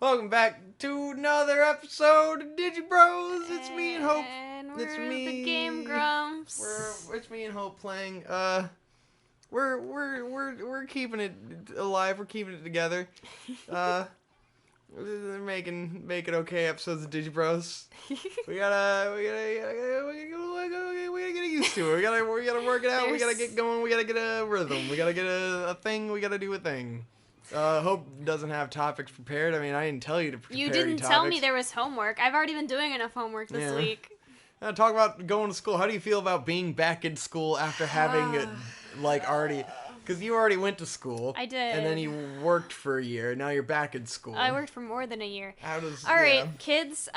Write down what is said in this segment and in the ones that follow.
Welcome back to another episode of Digibros. It's me and Hope. And It's we're me. the Game Grumps. It's me and Hope playing. We're keeping it alive. We're keeping it together. We're making okay episodes of Digibros. We gotta get used to it. We gotta work it out. We gotta get going. We gotta get a rhythm. We gotta get a thing. We gotta do a thing. Hope doesn't have topics prepared. I mean, I didn't tell you to prepare You didn't tell me there was homework. I've already been doing enough homework this week. Talk about going to school. How do you feel about being back in school after having, already... Because you already went to school. I did. And then you worked for a year. Now you're back in school. I worked for more than a year. All right, kids.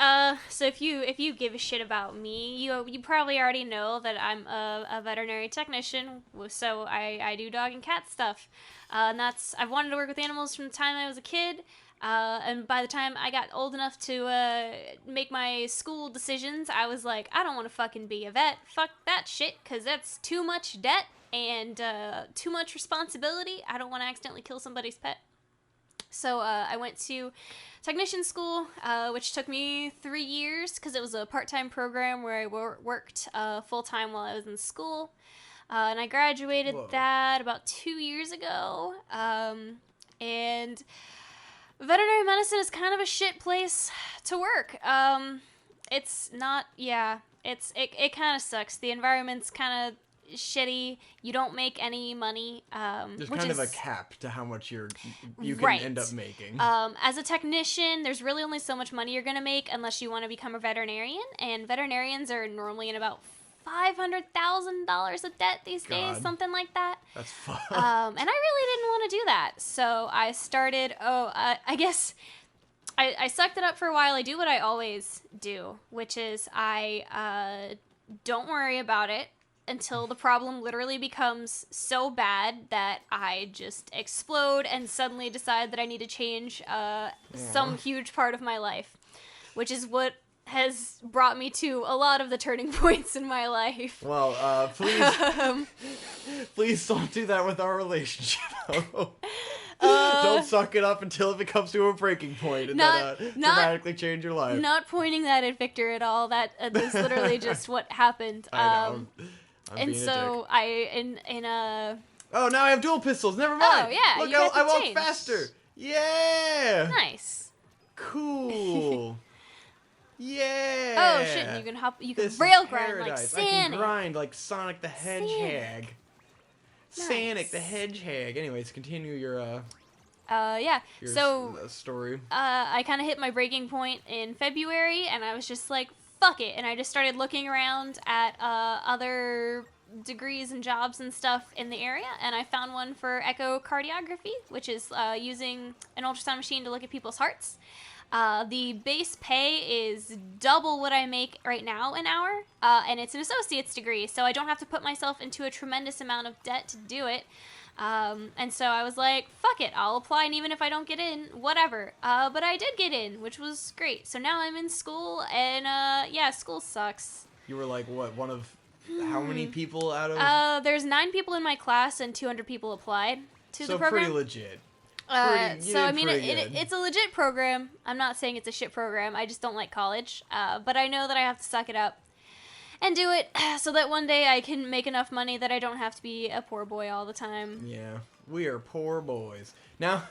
So if you give a shit about me, you probably already know that I'm a veterinary technician. So I do dog and cat stuff. And I've wanted to work with animals from the time I was a kid. And by the time I got old enough to make my school decisions, I was like, I don't want to fucking be a vet. Fuck that shit, because that's too much debt and too much responsibility. I don't want to accidentally kill somebody's pet. So I went to technician school, which took me 3 years because it was a part-time program where I worked full-time while I was in school. And I graduated that about 2 years ago. And veterinary medicine is kind of a shit place to work. It's not, it kind of sucks. The environment's kind of shitty. You don't make any money. There's which kind is, of a cap to how much you can end up making. As a technician, there's really only so much money you're going to make unless you want to become a veterinarian. And veterinarians are normally in about $500,000 of debt these days, something like that. That's fun. And I really didn't want to do that. So I started, I guess I sucked it up for a while. I do what I always do, which is I don't worry about it until the problem literally becomes so bad that I just explode and suddenly decide that I need to change some huge part of my life, which is what has brought me to a lot of the turning points in my life. Well, please don't do that with our relationship. Don't suck it up until it becomes to a breaking point and then dramatically change your life. Not pointing that at Victor at all. That is literally just what happened. I know. And so Oh, now I have dual pistols. Never mind. Oh yeah, look, I walk faster. Yeah. Nice. Cool. Yeah. Oh shit! You can rail grind like Sonic. I can grind like Sonic the Hedgehog. Sonic the Hedgehog. Anyways, continue your story. I kind of hit my breaking point in February, and I was just like, fuck it, and I just started looking around at other degrees and jobs and stuff in the area, and I found one for echocardiography, which is using an ultrasound machine to look at people's hearts. The base pay is double what I make right now an hour, and it's an associate's degree, so I don't have to put myself into a tremendous amount of debt to do it. And so I was like, fuck it, I'll apply, and even if I don't get in, whatever. But I did get in, which was great. So now I'm in school, and school sucks. You were like, what, one of how many people out of? There's 9 people in my class, and 200 people applied to the program. So pretty legit. It's a legit program. I'm not saying it's a shit program. I just don't like college. But I know that I have to suck it up and do it so that one day I can make enough money that I don't have to be a poor boy all the time. Yeah, we are poor boys. Now,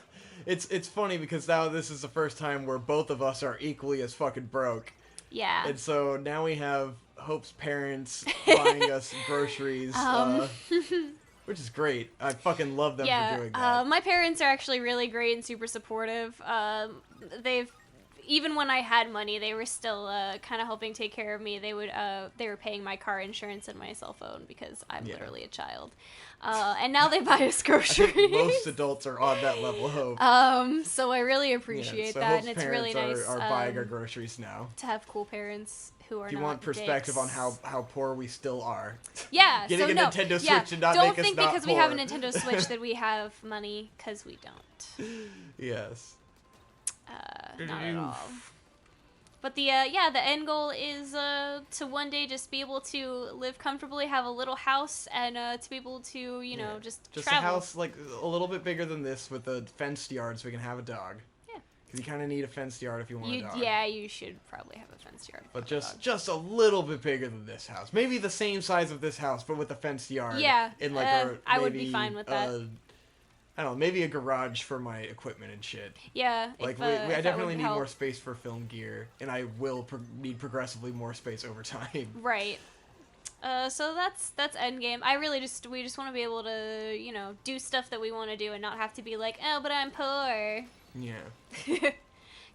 it's funny because now this is the first time where both of us are equally as fucking broke. Yeah. And so now we have Hope's parents buying us groceries. Which is great. I fucking love them for doing that. My parents are actually really great and super supportive. Even when I had money, they were still kind of helping take care of me. They were paying my car insurance and my cell phone because I'm literally a child. And now they buy us groceries. I think most adults are on that level, Hope. So I really appreciate that, Hope's and it's really nice. Are buying our groceries now. To have cool parents who are. Do you want perspective on how poor we still are? Yeah. Getting a Nintendo Switch and not make us not poor. Don't think because we have a Nintendo Switch that we have money, because we don't. Yes. Not at all. But the end goal is to one day just be able to live comfortably, have a little house, and to be able to, just travel. A house like a little bit bigger than this with a fenced yard so we can have a dog. Yeah. Because you kind of need a fenced yard if you want a dog. Yeah, you should probably have a fenced yard. But just a little bit bigger than this house. Maybe the same size of this house, but with a fenced yard. Yeah, in like I would be fine with that. I don't know, maybe a garage for my equipment and shit. Yeah. Like, I definitely need more space for film gear, and I will need progressively more space over time. Right. So that's endgame. We just want to be able to, you know, do stuff that we want to do and not have to be like, oh, but I'm poor. Yeah.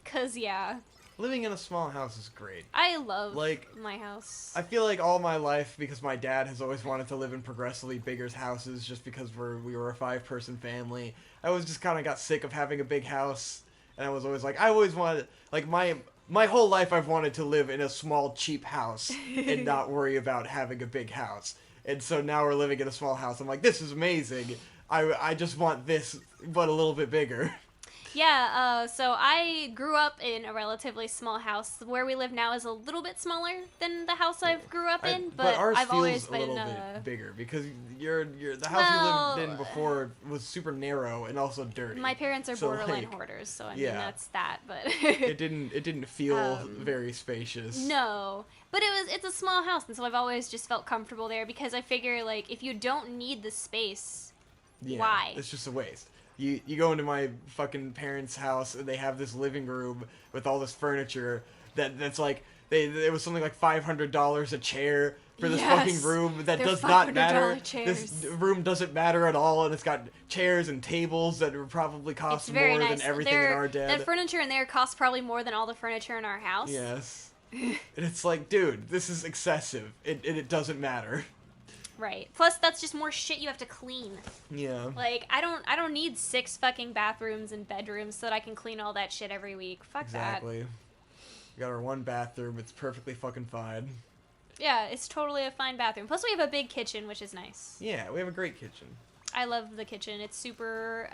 'Cause, yeah. Living in a small house is great. I love my house. I feel like all my life, because my dad has always wanted to live in progressively bigger houses just because we were a 5-person family, I always just kind of got sick of having a big house, and I was always like, I always wanted, like, my whole life I've wanted to live in a small, cheap house and not worry about having a big house. And so now we're living in a small house. I'm like, this is amazing. I just want this, but a little bit bigger. Yeah, so I grew up in a relatively small house. Where we live now is a little bit smaller than the house I grew up in, but ours I've feels always a been little bit bigger because the house you lived in before was super narrow and also dirty. My parents are borderline hoarders, so I mean that's that. But it didn't feel very spacious. No, but it's a small house, and so I've always just felt comfortable there because I figure like if you don't need the space, why? It's just a waste. You go into my fucking parents' house and they have this living room with all this furniture that's like it was something like $500 a chair for this fucking room that does not matter. Chairs. This room doesn't matter at all, and it's got chairs and tables that would probably cost more than everything in our den. That furniture in there costs probably more than all the furniture in our house. Yes. And it's like, dude, this is excessive. It doesn't matter. Right. Plus, that's just more shit you have to clean. Yeah. Like, I don't need 6 fucking bathrooms and bedrooms so that I can clean all that shit every week. Fuck that. Exactly. We got our one bathroom. It's perfectly fucking fine. Yeah, it's totally a fine bathroom. Plus, we have a big kitchen, which is nice. Yeah, we have a great kitchen. I love the kitchen. It's super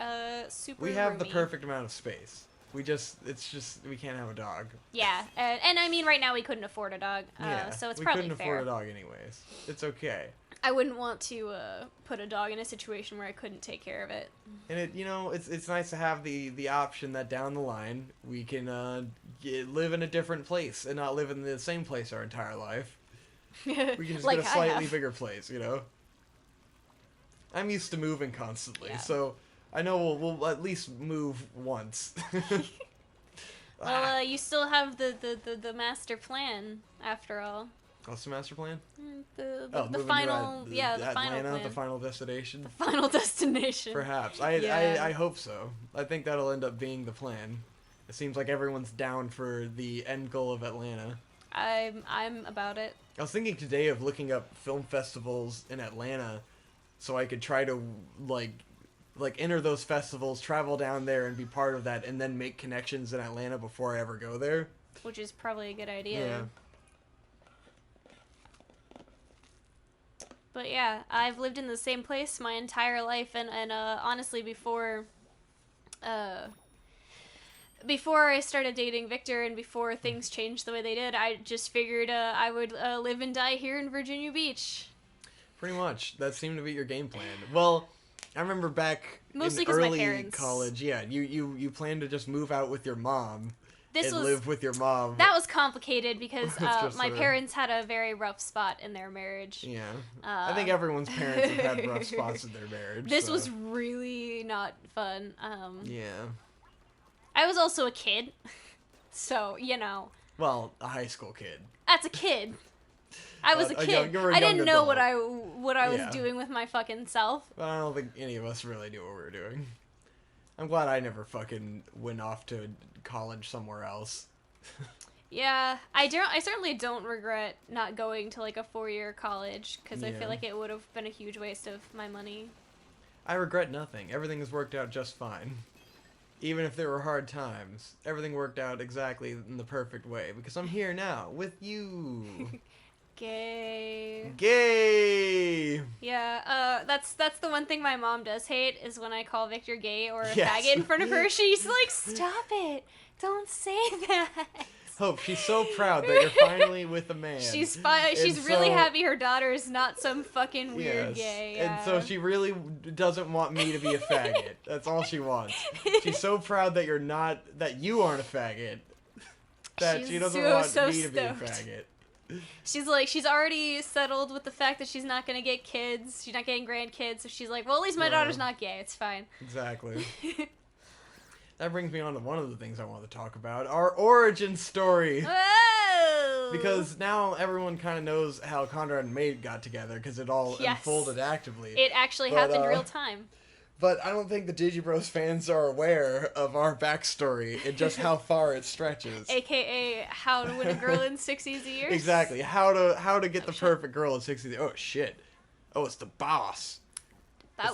We have roomy. the perfect amount of space. We can't have a dog. Yeah, and I mean, right now we couldn't afford a dog, so it's probably fair. We couldn't afford a dog anyways. It's okay. I wouldn't want to put a dog in a situation where I couldn't take care of it. And it's nice to have the option that down the line we can live in a different place and not live in the same place our entire life. We can just get a slightly bigger place, you know. I'm used to moving constantly, so I know we'll at least move once. Well, you still have the master plan after all. What's the master plan? The final, the Atlanta, final plan. the final destination. The final destination. Perhaps. I hope so. I think that'll end up being the plan. It seems like everyone's down for the end goal of Atlanta. I'm about it. I was thinking today of looking up film festivals in Atlanta, so I could try to like enter those festivals, travel down there, and be part of that, and then make connections in Atlanta before I ever go there. Which is probably a good idea. Yeah. But yeah, I've lived in the same place my entire life, and honestly, before I started dating Victor and before things changed the way they did, I just figured I would live and die here in Virginia Beach. Pretty much. That seemed to be your game plan. Well, I remember back mostly in early my parents. college, you planned to just move out with your mom. Live with your mom. That was complicated because my parents had a very rough spot in their marriage. Yeah. I think everyone's parents have had rough spots in their marriage. This was really not fun. Yeah. I was also a kid, so, you know. Well, a high school kid. That's a kid. I was a kid. I didn't know what I was doing with my fucking self. But I don't think any of us really knew what we were doing. I'm glad I never fucking went off to college somewhere else. Yeah, I certainly don't regret not going to like a 4-year college because I feel like it would have been a huge waste of my money. I regret nothing. Everything has worked out just fine. Even if there were hard times, everything worked out exactly in the perfect way because I'm here now with you. Gay. Yeah, that's the one thing my mom does hate is when I call Victor gay or a faggot in front of her. She's like, stop it. Don't say that. Hope, she's so proud that you're finally with a man. She's And really so- happy her daughter is not some fucking weird Yes. gay. And so she really doesn't want me to be a faggot. That's all she wants. She's so proud that you aren't a faggot. That she She's doesn't so want me to be a stoked. faggot. She's already settled with the fact that she's not gonna get kids. She's not getting grandkids. So she's like, well, at least my Yeah. daughter's not gay. It's fine. Exactly. That brings me on to one of the things I want to talk about, our origin story. Whoa! Because now everyone kind of knows how Conrad and Maid got together, because it all Yes. unfolded actively. It actually But, happened real time. But I don't think the Digibros fans are aware of our backstory and just how far it stretches. AKA how to win a girl in 6 easy years. Exactly. How to get the shit. perfect girl at 60. Oh shit. Oh, it's the boss. That,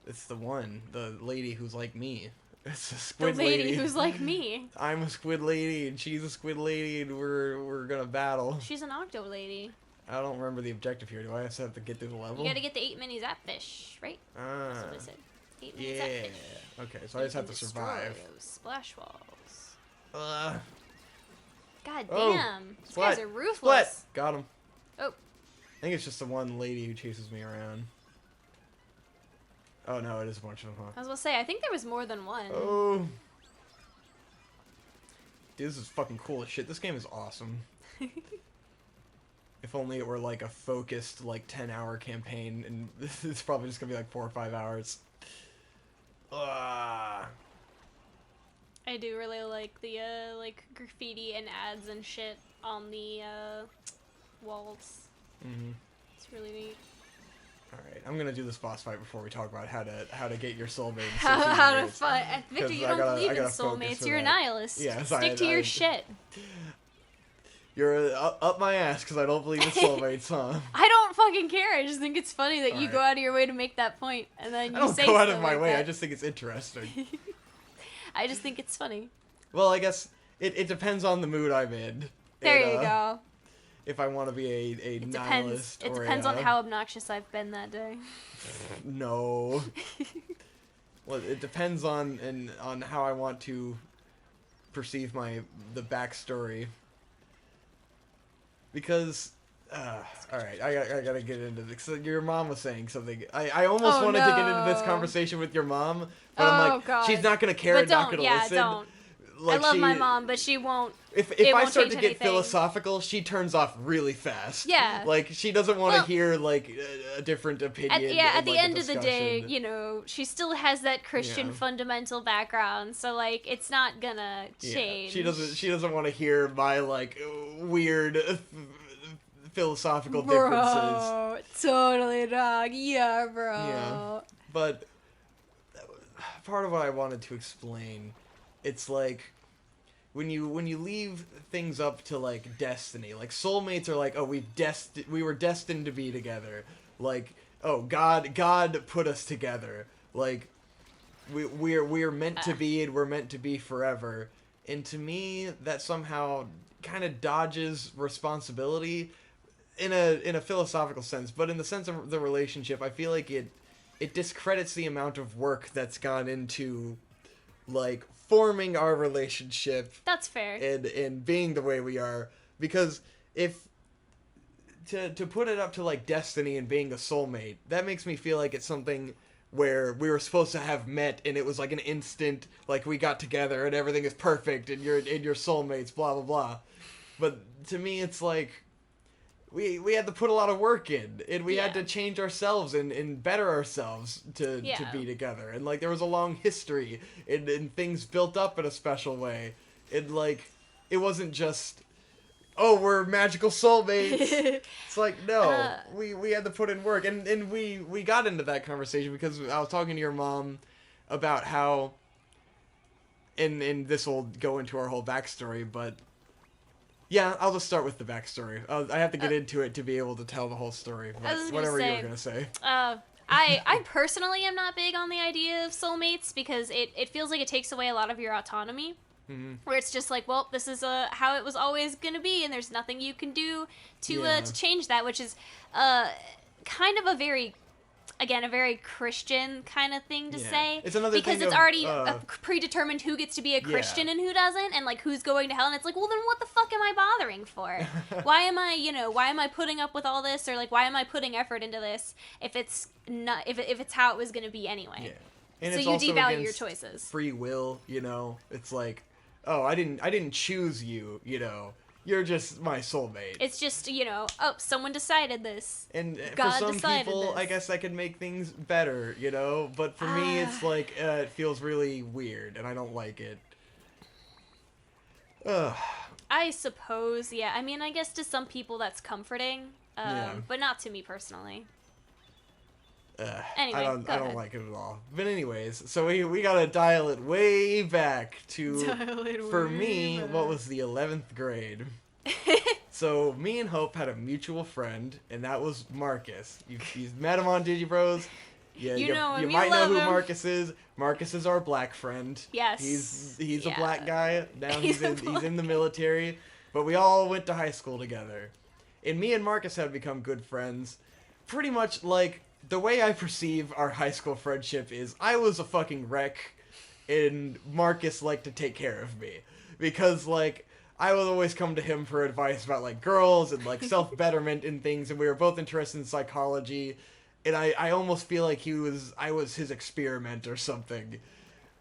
It's the one, the lady who's like me. It's a the squid lady who's like me. I'm a squid lady and she's a squid lady and we're gonna battle. She's an octo lady. I don't remember the objective here. Do I just have to get through the level? You gotta get the 8 mini Zapfish, right? That's what I said. 8 mini Yeah. Zapfish. Okay, so I just have to Destroy survive. those splash walls. Uh, God Oh, damn. These splat. guys are ruthless. Split! Got him. Oh. I think it's just the one lady who chases me around. Oh no, it is a bunch of them, I huh? was gonna say, I think there was more than one. Oh. Dude, this is fucking cool as shit. This game is awesome. If only it were like a focused, like 10-hour campaign, and it's probably just gonna be like 4 or 5 hours. Ah. I do really like the like graffiti and ads and shit on the walls. Mhm. It's really neat. All right, I'm gonna do this boss fight before we talk about how to get your soulmate. in 60 How to years. fight? Victor, 'Cause you I don't gotta- believe I in gotta focus soulmates. for You're a that. nihilist. Yes, Stick to your I- shit. You're up my ass because I don't believe in soulmates, huh? I don't fucking care. I just think it's funny that you Alright. go out of your way to make that point, and then you I don't say go out stuff of my like way. that. I just think it's interesting. I just think it's funny. Well, I guess it depends on the mood I'm in. There And, you go. If I want to be a It depends. nihilist It or depends a, on how obnoxious I've been that day. No. Well, it depends on how I want to perceive the backstory. Because, all right, I gotta get into this. So your mom was saying something. I almost Oh, wanted to get into this no. conversation with your mom, but I'm Oh, like, God. she's not gonna care But and not don't. gonna Yeah, listen. don't. Like, I love she- my mom, but she won't. If It I won't start to change get anything. philosophical, she turns off really fast. Yeah. Like, she doesn't want to Well, hear, like, a different opinion. At and, the like, a end of the day, discussion. you know, she still has that Christian Yeah. fundamental background, so like it's not gonna change. She doesn't want to hear my, like, weird philosophical differences. Bro, totally dog. Yeah, bro. Yeah. But part of what I wanted to explain, it's like when you leave things up to like destiny, like soulmates are like, oh, we were destined to be together. Like, oh, God put us together. Like we're meant to be and we're meant to be forever. And to me, that somehow kind of dodges responsibility in a philosophical sense, but in the sense of the relationship, I feel like it discredits the amount of work that's gone into like forming our relationship That's fair. and being the way we are. Because if to put it up to like destiny and being a soulmate, that makes me feel like it's something where we were supposed to have met and it was like an instant, like we got together and everything is perfect and you're soulmates, blah blah blah. But to me, it's like we had to put a lot of work in, and we had Yeah. to change ourselves and better ourselves to be together. And like there was a long history, and things built up in a special way. And like it wasn't just, oh, we're magical soulmates. It's like, no, we had to put in work, and we got into that conversation because I was talking to your mom about how, and this will go into our whole backstory, but yeah, I'll just start with the backstory. I have to get into it to be able to tell the whole story. But I was gonna whatever you say, were gonna say. I personally am not big on the idea of soulmates because it feels like it takes away a lot of your autonomy. Mm-hmm. Where it's just like, well, this is how it was always gonna be, and there's nothing you can do to Yeah. to change that, which is kind of a very again, a very Christian kind of thing to say. It's another because thing it's of, already predetermined who gets to be a Christian and who doesn't, and like who's going to hell. And it's like, well, then what the fuck am I bothering for? Why am I putting up with all this, or like why am I putting effort into this if it's not if it's how it was going to be anyway? Yeah. And so it's you also devalue your against choices. Free will, it's like, oh, I didn't choose you, you're just my soulmate. It's just, someone decided this. And God for some decided people, this. I guess I could make things better, but for me, it's like, it feels really weird, and I don't like it. Ugh. I suppose, yeah. I mean, I guess to some people that's comforting, but not to me personally. Anyway, I don't like it at all. But anyways, so we gotta dial it way back to, for me, what was the 11th grade. So me and Hope had a mutual friend, and that was Marcus. You've met him on Digibros. Yeah, you might know who him. Marcus is. Marcus is our black friend. Yes. He's a black guy. Now he's in the military. But we all went to high school together. And me and Marcus have become good friends. Pretty much like the way I perceive our high school friendship is I was a fucking wreck, and Marcus liked to take care of me. Because, like, I would always come to him for advice about, like, girls and, like, self-betterment and things, and we were both interested in psychology, and I almost feel like I was his experiment or something.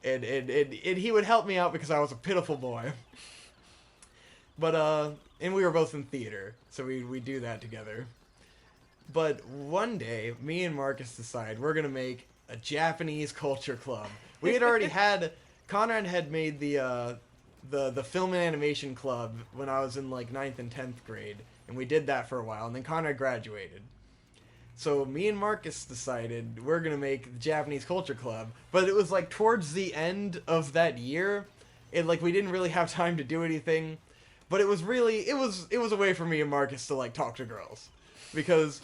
And he would help me out because I was a pitiful boy. But, and we were both in theater, so we do that together. But one day, me and Marcus decide we're gonna make a Japanese culture club. We had already Conrad had made the film and animation club when I was in like 9th and 10th grade, and we did that for a while, and then Conrad graduated. So me and Marcus decided we're gonna make the Japanese culture club, but it was like towards the end of that year, and like we didn't really have time to do anything, but it was a way for me and Marcus to like talk to girls. Because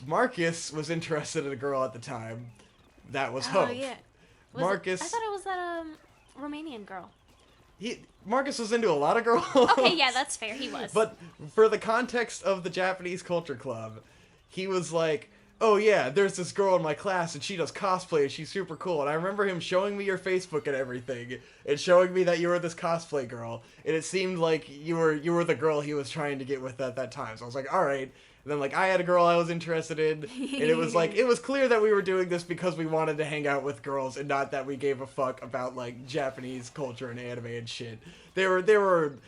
Marcus was interested in a girl at the time. That was Hope. Oh, yeah. Marcus... I thought it was that Romanian girl. Marcus was into a lot of girls. Okay, yeah, that's fair. He was. But for the context of the Japanese Culture Club, he was like, oh yeah, there's this girl in my class and she does cosplay and she's super cool. And I remember him showing me your Facebook and everything and showing me that you were this cosplay girl. And it seemed like you were the girl he was trying to get with at that time. So I was like, all right. And then, like, I had a girl I was interested in, and it was clear that we were doing this because we wanted to hang out with girls and not that we gave a fuck about, like, Japanese culture and anime and shit. There were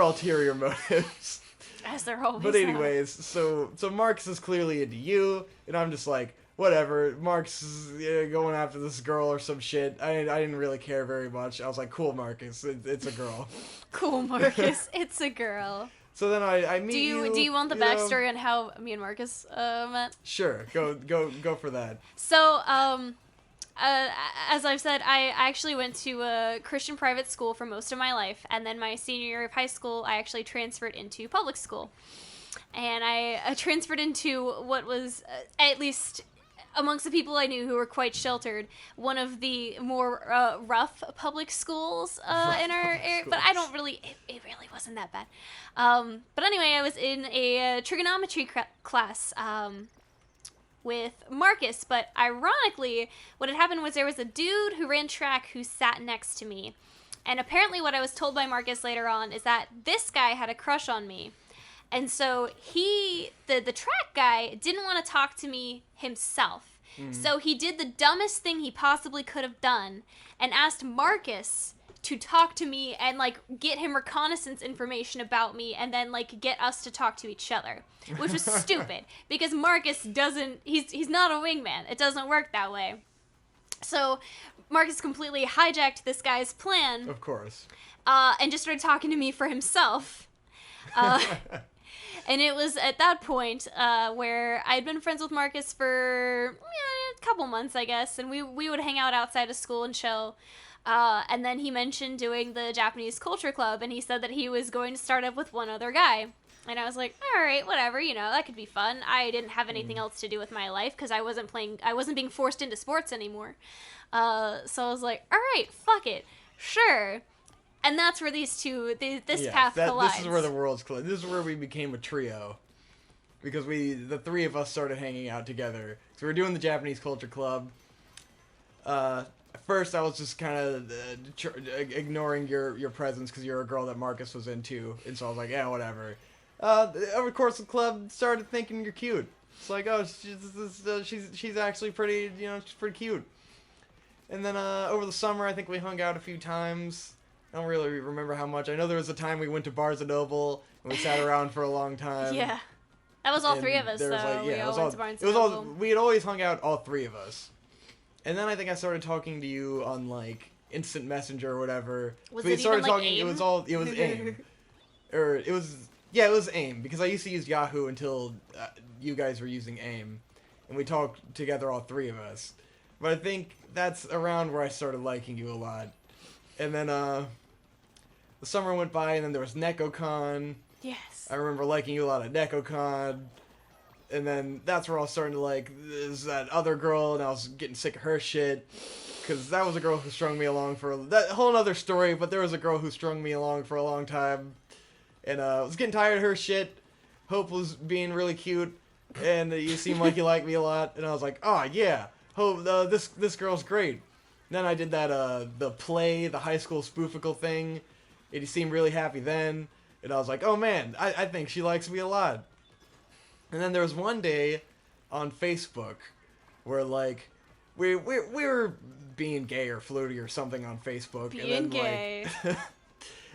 ulterior motives. As there always But anyways, so Marcus is clearly into you, and I'm just like, whatever, Marcus is going after this girl or some shit. I didn't really care very much. I was like, cool, Marcus, it's a girl. Cool, Marcus, it's a girl. So then I meet you. Do you want the backstory on how me and Marcus met? Sure, go for that. So, as I've said, I actually went to a Christian private school for most of my life, and then my senior year of high school, I actually transferred into public school, and I transferred into what was, at least amongst the people I knew who were quite sheltered, one of the more rough public schools in our area. But I don't really, it really wasn't that bad. But anyway, I was in a trigonometry class with Marcus. But ironically, what had happened was there was a dude who ran track who sat next to me. And apparently what I was told by Marcus later on is that this guy had a crush on me. And so the track guy didn't want to talk to me himself. Mm. So he did the dumbest thing he possibly could have done and asked Marcus to talk to me and, like, get him reconnaissance information about me and then, like, get us to talk to each other. Which was stupid because Marcus he's not a wingman. It doesn't work that way. So Marcus completely hijacked this guy's plan. Of course. And just started talking to me for himself. And it was at that point where I'd been friends with Marcus for a couple months, I guess, and we would hang out outside of school and chill. And then he mentioned doing the Japanese Culture Club, and he said that he was going to start up with one other guy. And I was like, all right, whatever, that could be fun. I didn't have anything else to do with my life because I wasn't being forced into sports anymore. So I was like, all right, fuck it, sure. And that's where this path collides. This is where the worlds collide. This is where we became a trio. because the three of us started hanging out together. So we were doing the Japanese Culture Club. At first, I was just kind of ignoring your presence because you're a girl that Marcus was into, and so I was like, yeah, whatever. Over the course of the club, started thinking you're cute. It's like, oh, she's actually pretty, she's pretty cute. And then over the summer, I think we hung out a few times. I don't really remember how much. I know there was a time we went to Barnes and Noble and we sat around for a long time. Yeah, that was all three of us. There was, though. we all went to Barnes it was and all. Noble. We had always hung out, all three of us. And then I think I started talking to you on like Instant Messenger or whatever. Was we it started even, like, talking. AIM? It was AIM, or it was AIM because I used to use Yahoo until you guys were using AIM, and we talked together, all three of us. But I think that's around where I started liking you a lot. And then the summer went by, and then there was NecoCon. Yes. I remember liking you a lot at NecoCon. And then that's where I was starting to like, there's that other girl, and I was getting sick of her shit. Because that was a girl who strung me along for that whole other story, but there was a girl who strung me along for a long time. And I was getting tired of her shit. Hope was being really cute, and you seemed like you liked me a lot. And I was like, oh yeah, Hope, this girl's great. Then I did that the play, the high school spoofical thing, and you seemed really happy then. And I was like, oh man, I think she likes me a lot. And then there was one day on Facebook where like we were being gay or flirty or something on Facebook. Being and then, gay. Like,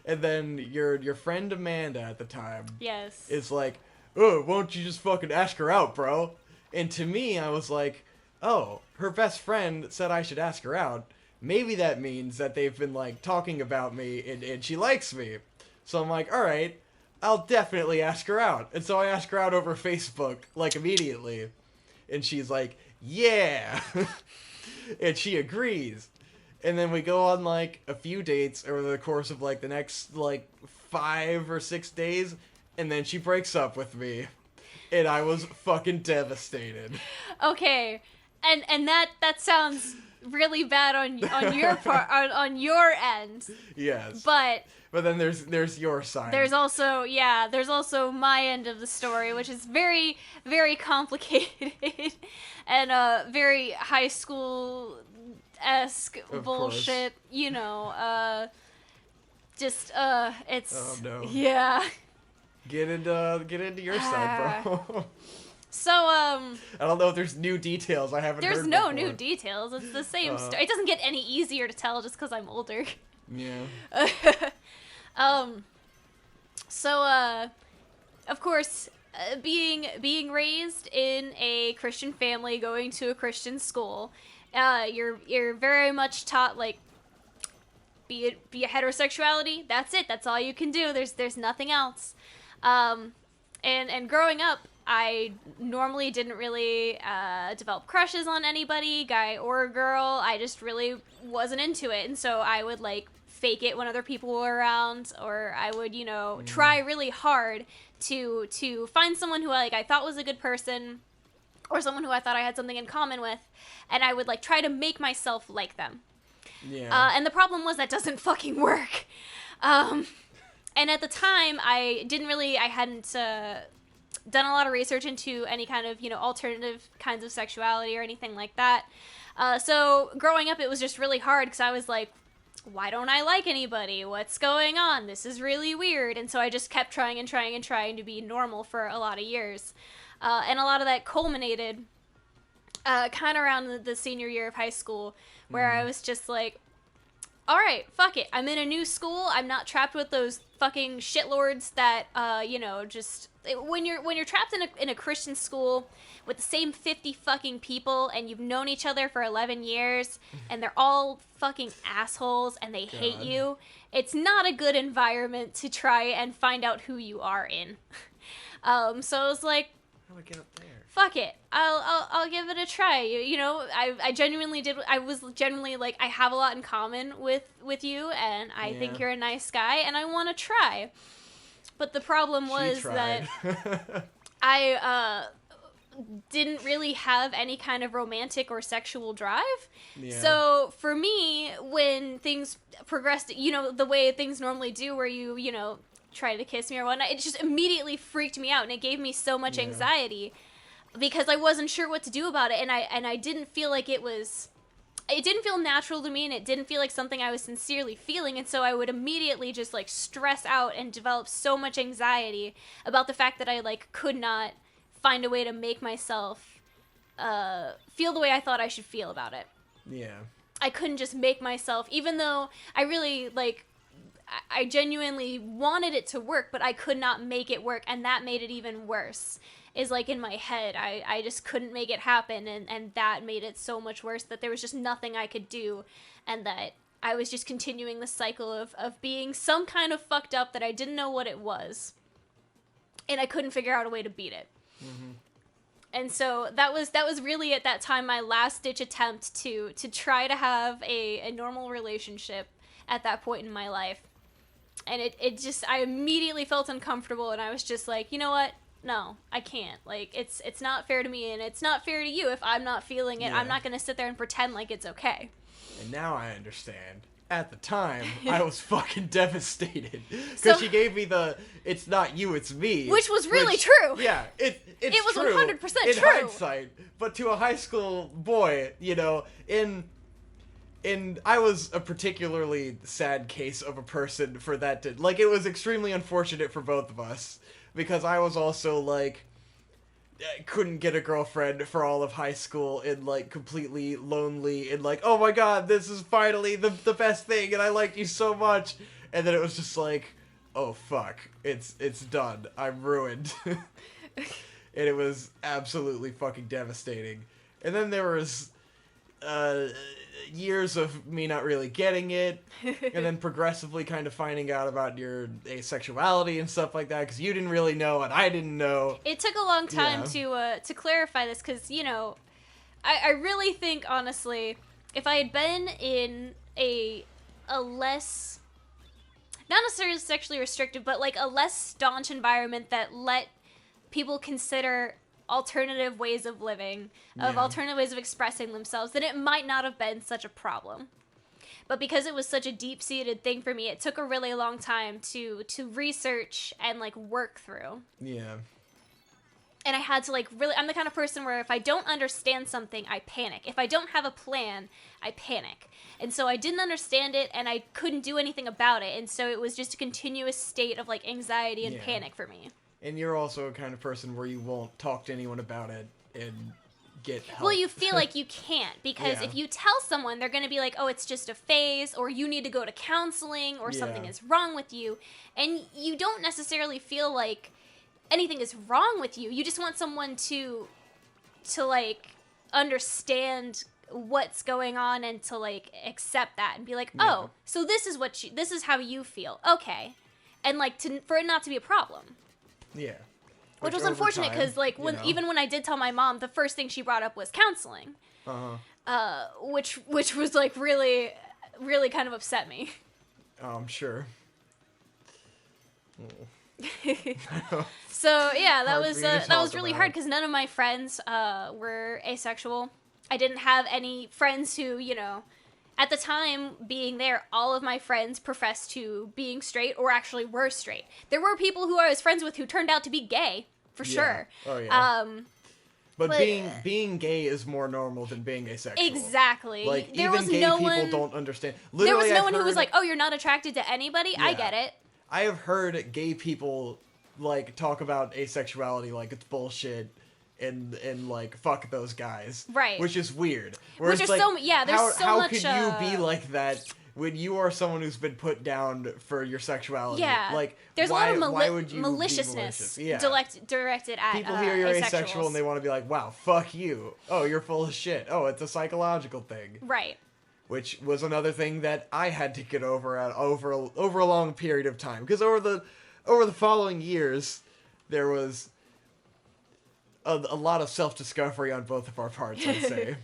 and then your friend Amanda at the time Yes. is like, oh, won't you just fucking ask her out, bro? And to me, I was like, oh, her best friend said I should ask her out. Maybe that means that they've been like talking about me and she likes me. So I'm like, all right, I'll definitely ask her out. And so I asked her out over Facebook, like, immediately. And she's like, yeah. And she agrees. And then we go on, like, a few dates over the course of, like, the next, like, 5 or 6 days. And then she breaks up with me. And I was fucking devastated. Okay. And that sounds really bad on your part, on your end. Yes. But then there's your side. there's also my end of the story, which is very, very complicated and very high school-esque Of bullshit. course. It's Oh, no. yeah. Get into your side, bro. So I don't know if there's new details I haven't there's heard no before. new details. It's the same story. It doesn't get any easier to tell just because I'm older. Yeah. Of course, being raised in a Christian family, going to a Christian school, you're very much taught, like, be a heterosexuality. That's it. That's all you can do. There's nothing else. And growing up, I normally didn't really develop crushes on anybody, guy or girl. I just really wasn't into it, and so I would, like, fake it when other people were around, or I would, try really hard to find someone who I thought was a good person, or someone who I thought I had something in common with, and I would, like, try to make myself like them. Yeah. And the problem was that doesn't fucking work. And at the time, I hadn't done a lot of research into any kind of, alternative kinds of sexuality or anything like that. So growing up, it was just really hard because I was like, why don't I like anybody? What's going on? This is really weird. And so I just kept trying and trying and trying to be normal for a lot of years. And a lot of that culminated kind of around the senior year of high school, where I was just like, all right, fuck it. I'm in a new school. I'm not trapped with those fucking shitlords that, just when you're trapped in a Christian school with the same 50 fucking people and you've known each other for 11 years and they're all fucking assholes and they hate you. It's not a good environment to try and find out who you are in. So I was like, how do I get up there? Fuck it. I'll give it a try. I genuinely did. I was genuinely like, I have a lot in common with you, and I think you're a nice guy, and I want to try. But the problem was that I didn't really have any kind of romantic or sexual drive. Yeah. So for me, when things progressed, the way things normally do, where you try to kiss me or whatnot, it just immediately freaked me out, and it gave me so much anxiety because I wasn't sure what to do about it, and I didn't feel like it didn't feel natural to me, and it didn't feel like something I was sincerely feeling, and so I would immediately just, like, stress out and develop so much anxiety about the fact that I, like, could not find a way to make myself feel the way I thought I should feel about it. Yeah. I couldn't just make myself, even though I really, like, I genuinely wanted it to work, but I could not make it work, and that made it even worse. Is, like, in my head, I just couldn't make it happen, and that made it so much worse that there was just nothing I could do, and that I was just continuing the cycle of being some kind of fucked up that I didn't know what it was, and I couldn't figure out a way to beat it. Mm-hmm. And so that was really at that time my last-ditch attempt to try to have a normal relationship at that point in my life. And it just, I immediately felt uncomfortable, and I was just like, you know what? No, I can't. Like, it's not fair to me, and it's not fair to you if I'm not feeling it. Yeah. I'm not going to sit there and pretend like it's okay. And now I understand. At the time, I was fucking devastated. Because she gave me the, it's not you, it's me. Which was really true. Yeah, it was true. 100% true. In hindsight. But to a high school boy, you know, I was a particularly sad case of a person for that. Like, it was extremely unfortunate for both of us. Because I was also, like, couldn't get a girlfriend for all of high school and, like, completely lonely and, like, oh my god, this is finally the best thing and I like you so much. And then it was just like, oh fuck, it's done. I'm ruined. And it was absolutely fucking devastating. And then there was years of me not really getting it, and then progressively kind of finding out about your asexuality and stuff like that, because you didn't really know and I didn't know. It took a long time to clarify this, because, you know, I really think, honestly, if I had been in a less, not necessarily sexually restrictive, but, like, a less staunch environment that let people consider alternative ways of living, alternative ways of expressing themselves, then it might not have been such a problem. But because it was such a deep-seated thing for me, it took a really long time to research and, like, work through. Yeah. And I had to, like, really, I'm the kind of person where if I don't understand something, I panic. If I don't have a plan, I panic. And so I didn't understand it, and I couldn't do anything about it, and so it was just a continuous state of, like, anxiety and panic for me. And you're also a kind of person where you won't talk to anyone about it and get help. Well, you feel like you can't, because if you tell someone, they're going to be like, oh, it's just a phase, or you need to go to counseling, or something is wrong with you. And you don't necessarily feel like anything is wrong with you. You just want someone to like, understand what's going on and to, like, accept that and be like, oh, so this is how you feel. Okay. And, like, for it not to be a problem. Yeah. Which was unfortunate because, like, even when I did tell my mom, the first thing she brought up was counseling. Which was, like, really, really kind of upset me. Oh, I'm sure. So, yeah, that was really hard because none of my friends were asexual. I didn't have any friends who, you know, at the time being there, all of my friends professed to being straight or actually were straight. There were people who I was friends with who turned out to be gay, for sure. Oh, yeah. But being gay is more normal than being asexual. Exactly. Like, even gay people don't understand. There was no one who was like, oh, you're not attracted to anybody? Yeah. I get it. I have heard gay people, like, talk about asexuality like it's bullshit. And like, fuck those guys. Right. Which is weird. Which is, like, there's so much... How could you be like that when you are someone who's been put down for your sexuality? Yeah. Like, there's why, a lot of why would you maliciousness be malicious? directed at people hear you're asexual and they want to be like, wow, fuck you. Oh, you're full of shit. Oh, it's a psychological thing. Right. Which was another thing that I had to get over over a long period of time. Because over the following years, there was a lot of self-discovery on both of our parts, I'd say.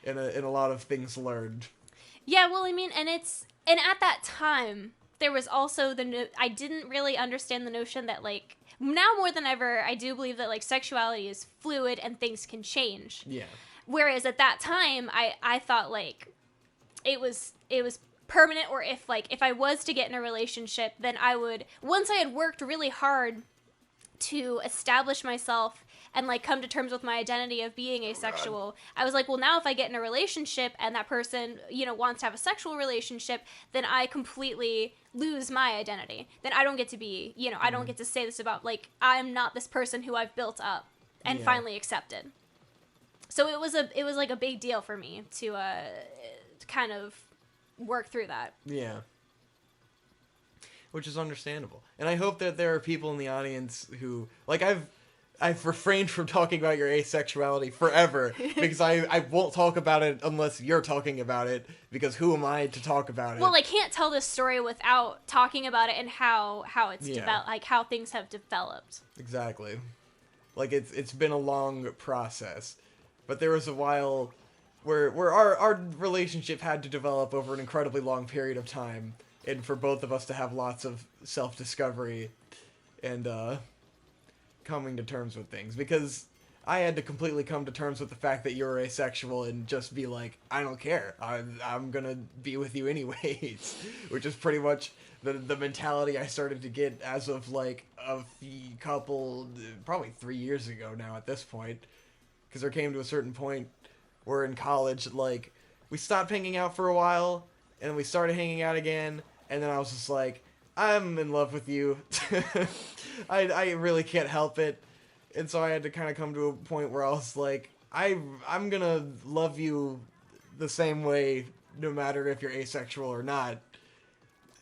and a lot of things learned. Yeah, well, I mean, and at that time, there was also I didn't really understand the notion that, like, now more than ever, I do believe that, like, sexuality is fluid and things can change. Yeah. Whereas at that time, I thought, like, it was permanent, or if I was to get in a relationship, then I would, once I had worked really hard to establish myself and like come to terms with my identity of being asexual, I was like, well, now if I get in a relationship and that person, wants to have a sexual relationship, then I completely lose my identity. Then I don't get to be, I don't get to say this about, like, I'm not this person who I've built up and finally accepted. So it was like a big deal for me to kind of work through that. Yeah. Which is understandable. And I hope that there are people in the audience who, like, I've refrained from talking about your asexuality forever because I won't talk about it unless you're talking about it, because who am I to talk about it? Well, I can't tell this story without talking about it and how it's developed, like how things have developed. Exactly. Like, it's been a long process. But there was a while where our relationship had to develop over an incredibly long period of time, and for both of us to have lots of self-discovery and coming to terms with things, because I had to completely come to terms with the fact that you're asexual and just be like, I don't care, I'm gonna be with you anyways, which is pretty much the mentality I started to get as of like probably 3 years ago now at this point, because there came to a certain point where in college, like, we stopped hanging out for a while and we started hanging out again, and then I was just like, I'm in love with you. I really can't help it. And so I had to kind of come to a point where I was like, I'm gonna love you the same way no matter if you're asexual or not.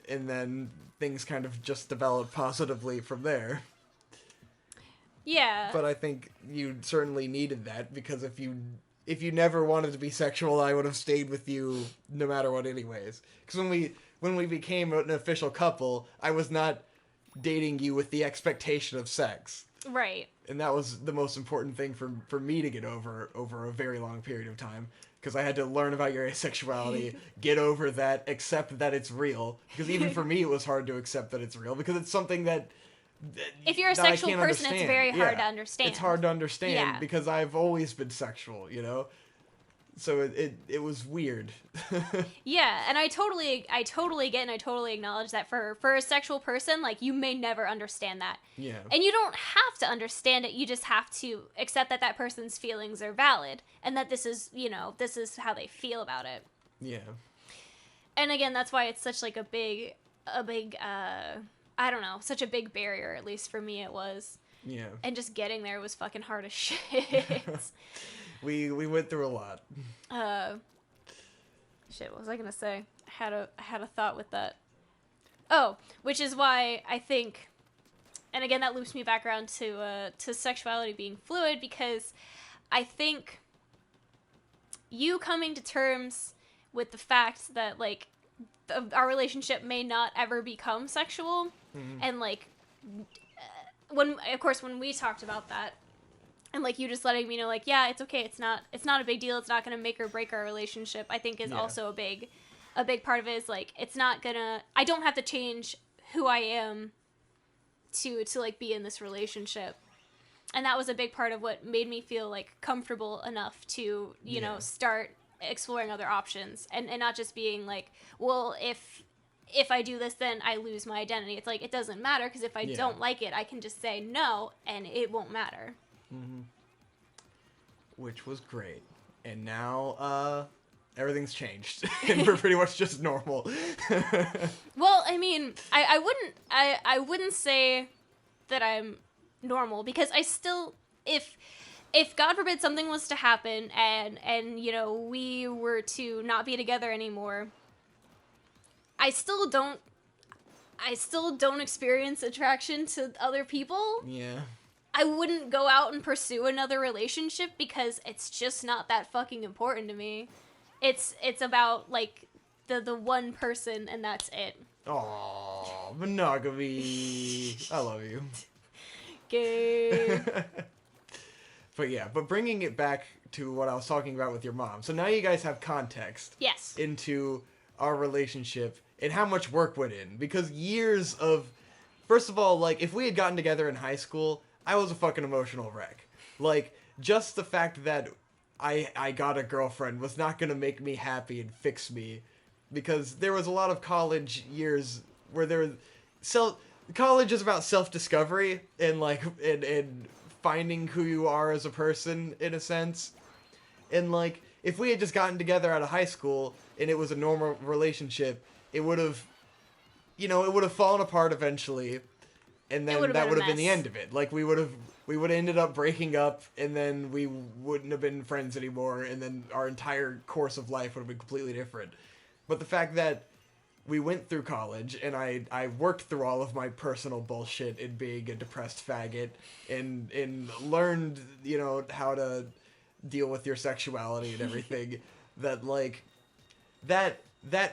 And then things kind of just developed positively from there. Yeah. But I think you certainly needed that, because if you never wanted to be sexual, I would have stayed with you no matter what anyways. Because when we became an official couple, I was not dating you with the expectation of sex. Right. And that was the most important thing for me to get over a very long period of time. Because I had to learn about your asexuality, get over that, accept that it's real. Because even for me, it was hard to accept that it's real, because it's something that if you're a sexual person, it's very hard to understand. It's hard to understand, yeah. because I've always been sexual, So it was weird. Yeah, and I totally get and I totally acknowledge that for a sexual person, like, you may never understand that. Yeah. And you don't have to understand it, you just have to accept that person's feelings are valid and that this is how they feel about it. Yeah. And again, that's why it's such like a big I don't know, such a big barrier, at least for me it was. Yeah. And just getting there was fucking hard as shit. We went through a lot. Shit, what was I gonna say? I had a thought with that. Oh, which is why I think, and again that loops me back around to sexuality being fluid, because I think you coming to terms with the fact that, like, our relationship may not ever become sexual, and like when we talked about that, and like you just letting me know, like, yeah, it's okay, it's not a big deal, it's not gonna make or break our relationship, I think is also a big part of it. Is like, it's not gonna, I don't have to change who I am to like be in this relationship. And that was a big part of what made me feel like comfortable enough to start exploring other options, and not just being like, well, if I do this, then I lose my identity. It's like, it doesn't matter, because if I don't like it, I can just say no, and it won't matter. Mm-hmm. Which was great. And now, everything's changed. And we're pretty much just normal. Well, I mean, I wouldn't say that I'm normal, because I still, if God forbid something was to happen and we were to not be together anymore, I still don't experience attraction to other people. Yeah. I wouldn't go out and pursue another relationship, because it's just not that fucking important to me. It's about, like, the one person, and that's it. Aww, monogamy. I love you. Gay. But bringing it back to what I was talking about with your mom. So now you guys have context. Yes. Into our relationship and how much work went in. Because years of... First of all, like, if we had gotten together in high school, I was a fucking emotional wreck. Like, just the fact that I got a girlfriend was not gonna make me happy and fix me. because there was a lot of college years where there was college is about self-discovery and like and finding who you are as a person in a sense. And like if we had just gotten together out of high school and it was a normal relationship, it would have it would have fallen apart eventually, and then that would have been the end of it. Like we would have ended up breaking up, and then we wouldn't have been friends anymore, and then our entire course of life would have been completely different. But the fact that we went through college, and I worked through all of my personal bullshit in being a depressed faggot, and learned, how to deal with your sexuality and everything, that, like, that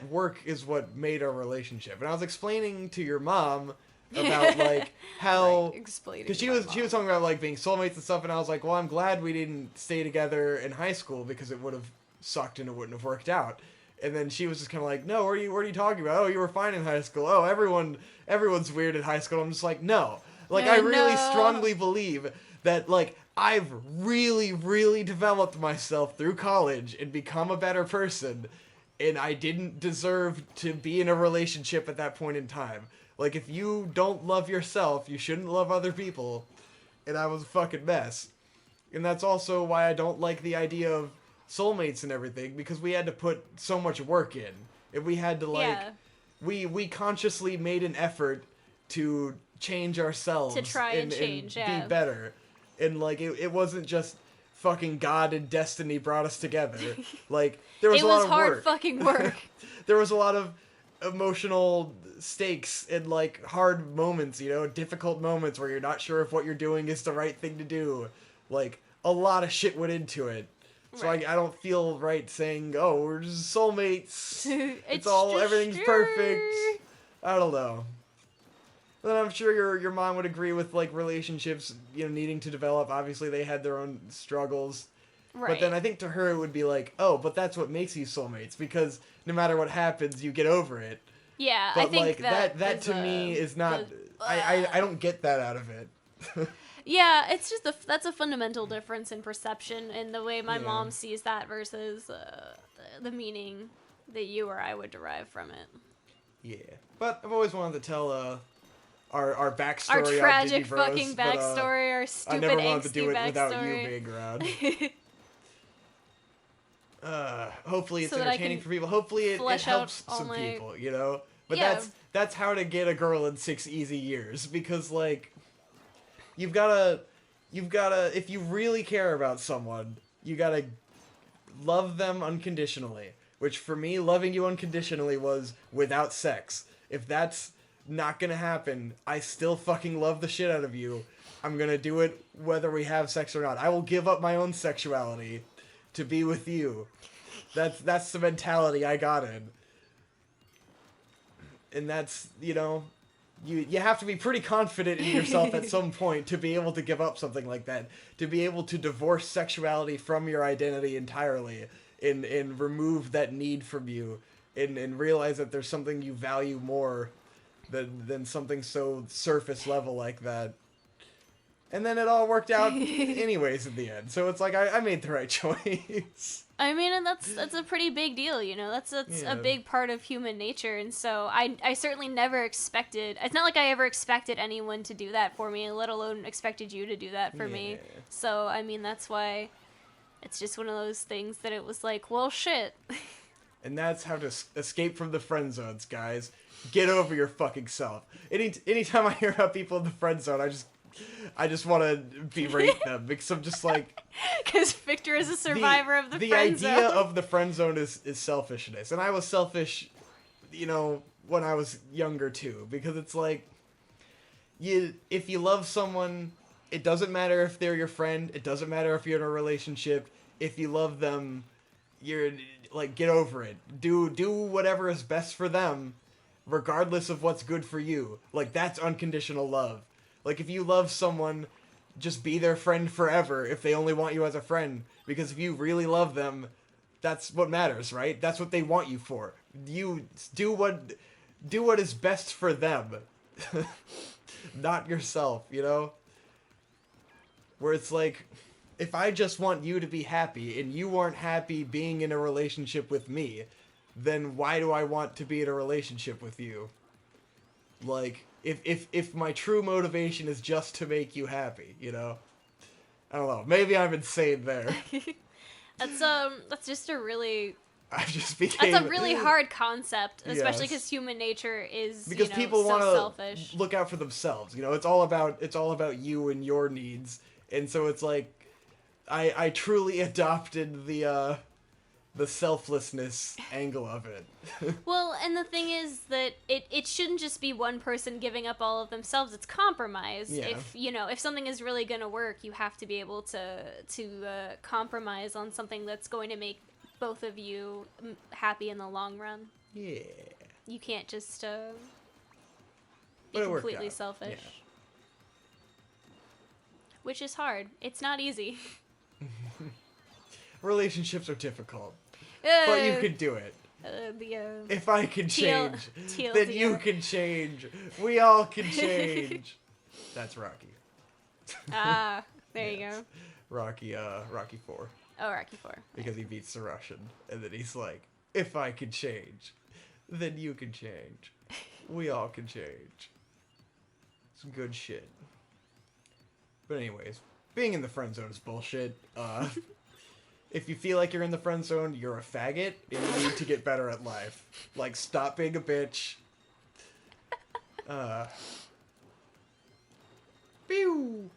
work is what made our relationship. And I was explaining to your mom about, like, how... Because she was talking about, like, being soulmates and stuff, and I was like, well, I'm glad we didn't stay together in high school, because it would have sucked and it wouldn't have worked out. And then she was just kind of like, no, what are you talking about? Oh, you were fine in high school. Oh, everyone's weird in high school. I'm just like, no. Like, I really strongly believe that, like, I've really, really developed myself through college and become a better person, and I didn't deserve to be in a relationship at that point in time. Like, if you don't love yourself, you shouldn't love other people, and I was a fucking mess. And that's also why I don't like the idea of soulmates and everything, because we had to put so much work in. And we had to, like, we consciously made an effort to change ourselves. To try and change, be better. And, like, it wasn't just fucking God and destiny brought us together. Like, there was a lot of work. It was hard fucking work. There was a lot of emotional stakes and, like, hard moments, difficult moments where you're not sure if what you're doing is the right thing to do. Like, a lot of shit went into it. So right. I don't feel right saying, oh, we're just soulmates. Everything's perfect. I don't know. Then I'm sure your mom would agree with, like, relationships, needing to develop. Obviously, they had their own struggles. Right. But then I think to her it would be like, oh, but that's what makes you soulmates, because no matter what happens, you get over it. Yeah, but I think like, that to me is not... I don't get that out of it. Yeah, it's just that's a fundamental difference in perception in the way my mom sees that versus the meaning that you or I would derive from it. Yeah, but I've always wanted to tell our backstory, our tragic Bros, fucking backstory, our stupid I never wanted to angsty do it backstory. without you being around. Hopefully it's entertaining for people. Hopefully it helps some people, But that's how to get a girl in 6 easy years, because, like, You've gotta, if you really care about someone, you gotta love them unconditionally. Which, for me, loving you unconditionally was without sex. If that's not gonna happen, I still fucking love the shit out of you. I'm gonna do it whether we have sex or not. I will give up my own sexuality to be with you. That's the mentality I got in. And that's, You have to be pretty confident in yourself at some point to be able to give up something like that. To be able to divorce sexuality from your identity entirely and remove that need from you and realize that there's something you value more than something so surface level like that. And then it all worked out anyways in the end. So it's like I made the right choice. I mean, and that's a pretty big deal, That's a big part of human nature, and so I certainly never expected... It's not like I ever expected anyone to do that for me, let alone expected you to do that for me. So, I mean, that's why it's just one of those things that it was like, well, shit. And that's how to escape from the friend zones, guys. Get over your fucking self. Anytime I hear about people in the friend zone, I just want to berate them, because I'm just like... Because Victor is a survivor of the friend zone. The idea of the friend zone is selfishness. And I was selfish, when I was younger, too. Because it's like, if you love someone, it doesn't matter if they're your friend. It doesn't matter if you're in a relationship. If you love them, you're, like, get over it. Do whatever is best for them, regardless of what's good for you. Like, that's unconditional love. Like, if you love someone, just be their friend forever if they only want you as a friend. Because if you really love them, that's what matters, right? That's what they want you for. You do what is best for them. Not yourself, Where it's like, if I just want you to be happy and you aren't happy being in a relationship with me, then why do I want to be in a relationship with you? Like, if my true motivation is just to make you happy, you know? I don't know. Maybe I'm insane there. That's just a really... I just became... That's a really hard concept, especially Yes. because human nature is, because people so want selfish. to look out for themselves. You know, it's all about you and your needs. And so it's like I truly adopted the selflessness angle of it. Well, and the thing is that it shouldn't just be one person giving up all of themselves. It's compromise. Yeah. If something is really going to work, you have to be able to compromise on something that's going to make both of you happy in the long run. Yeah. You can't just be But it worked completely out. selfish. Yeah. Which is hard. It's not easy. Relationships are difficult. But you can do it. If I can change, then you can change. We all can change. That's Rocky. Ah, there you Yes. go. Rocky 4. Oh, Rocky 4. Because he beats the Russian. And then he's like, if I can change, then you can change. We all can change. Some good shit. But anyways, being in the friend zone is bullshit. If you feel like you're in the friend zone, you're a faggot, and you need to get better at life. Like, stop being a bitch. Pew!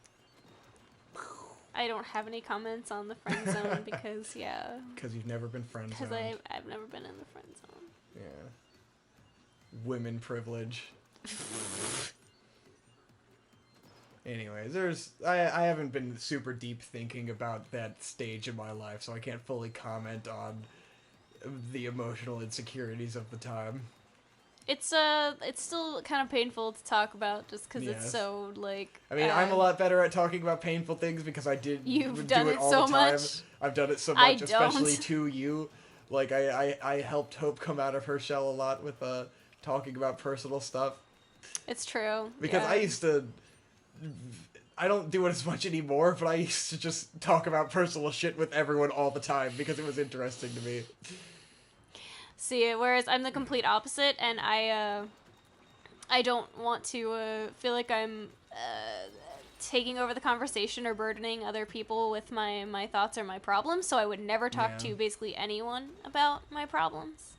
I don't have any comments on the friend zone because, yeah. Because you've never been friend zoned. Because I've never been in the friend zone. Yeah. Women privilege. Anyways, I haven't been super deep thinking about that stage in my life, so I can't fully comment on the emotional insecurities of the time. It's still kind of painful to talk about just because Yes. it's so, like... I mean, I'm a lot better at talking about painful things because I You've do done it it all so the time. much. I've done it so I much, especially don't. to you. Like, I helped Hope come out of her shell a lot with talking about personal stuff. It's true. Because yeah. I used to... I don't do it as much anymore, but I used to just talk about personal shit with everyone all the time because it was interesting to me. See, whereas I'm the complete opposite, and I don't want to feel like I'm taking over the conversation or burdening other people with my thoughts or my problems, so I would never talk Yeah. to basically anyone about my problems.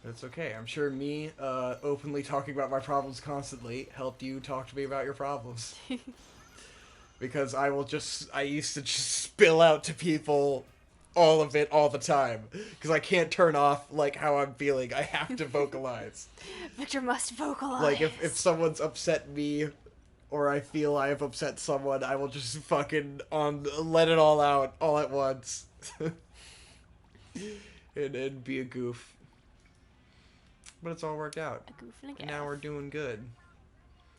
It's okay. I'm sure me openly talking about my problems constantly helped you talk to me about your problems. Because I used to just spill out to people all of it all the time. Because I can't turn off, like, how I'm feeling. I have to vocalize. Victor must vocalize. Like, if someone's upset me, or I feel I have upset someone, I will just fucking let it all out all at once. and be a goof. But it's all worked out. A goof and a And gaff. now we're doing good.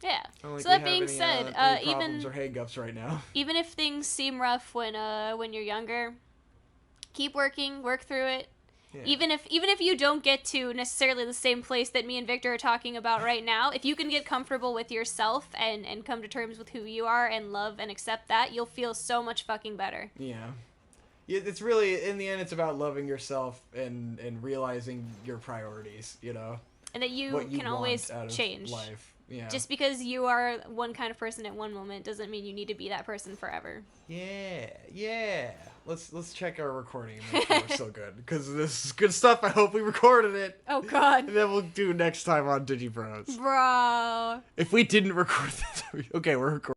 Yeah. I don't think So we that have being any, said, any even problems or hang-ups right now. even if things seem rough when you're younger, keep working, work through it. Yeah. Even if you don't get to necessarily the same place that me and Victor are talking about right now, if you can get comfortable with yourself and come to terms with who you are and love and accept that, you'll feel so much fucking better. Yeah. It's really, in the end, it's about loving yourself and realizing your priorities, you know? And that you What you can want always out of change. life. Yeah. Just because you are one kind of person at one moment doesn't mean you need to be that person forever. Yeah. Let's check our recording and make sure we're still good. Because this is good stuff. I hope we recorded it. Oh, God. And then we'll do next time on Digibros. Bro. If we didn't record this, okay, we're recording.